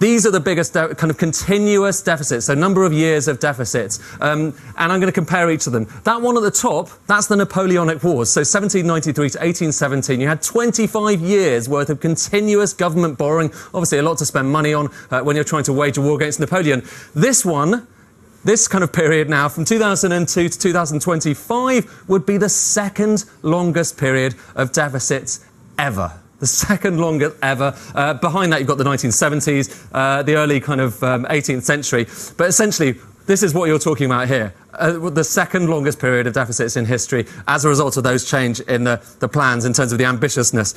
These are the biggest kind of continuous deficits, so number of years of deficits. And I'm going to compare each of them. That one at the top, that's the Napoleonic Wars. So 1793 to 1817, you had 25 years worth of continuous government borrowing. Obviously, a lot to spend money on when you're trying to wage a war against Napoleon. This one, this kind of period now, from 2002 to 2025, would be the second longest period of deficits ever. The second longest ever. Behind that, you've got the 1970s, the early kind of 18th century. But essentially, this is what you're talking about here. The second longest period of deficits in history as a result of those change in the plans in terms of the ambitiousness.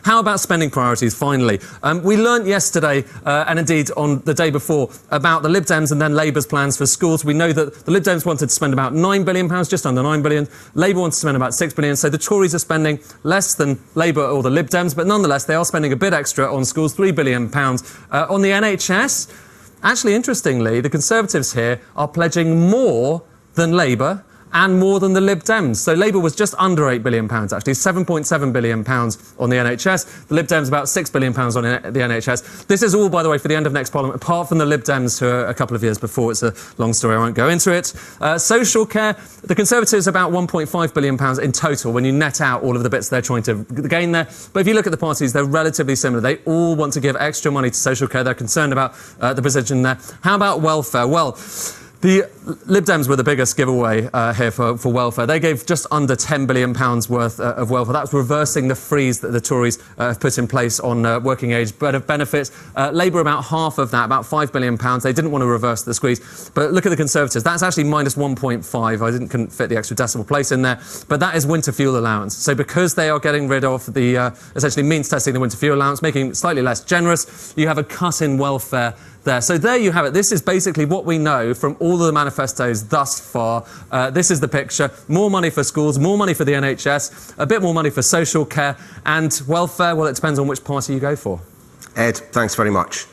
How about spending priorities, finally? We learnt yesterday, and indeed on the day before, about the Lib Dems and then Labour's plans for schools. We know that the Lib Dems wanted to spend about £9 billion, just under £9 billion. Labour wants to spend about £6 billion. So the Tories are spending less than Labour or the Lib Dems, but nonetheless, they are spending a bit extra on schools, £3 billion. On the NHS, actually, interestingly, the Conservatives here are pledging more than Labour and more than the Lib Dems. So Labour was just under £8 billion, actually, £7.7 billion on the NHS. The Lib Dems about £6 billion on the NHS. This is all, by the way, for the end of next Parliament, apart from the Lib Dems, who are a couple of years before. It's a long story, I won't go into it. Social care, the Conservatives about £1.5 billion in total when you net out all of the bits they're trying to gain there. But if you look at the parties, they're relatively similar. They all want to give extra money to social care. They're concerned about the position there. How about welfare? Well, the Lib Dems were the biggest giveaway here for welfare. They gave just under £10 billion worth of welfare. That was reversing the freeze that the Tories have put in place on working age benefits. Labour about half of that, about £5 billion. They didn't want to reverse the squeeze. But look at the Conservatives. That's actually minus 1.5. Couldn't fit the extra decimal place in there. But that is winter fuel allowance. So because they are getting rid of the, essentially means testing the winter fuel allowance, making it slightly less generous, you have a cut in welfare there. So there you have it. This is basically what we know from all of the manifestos thus far. This is the picture. More money for schools, more money for the NHS, a bit more money for social care and welfare. Well, it depends on which party you go for. Ed, thanks very much.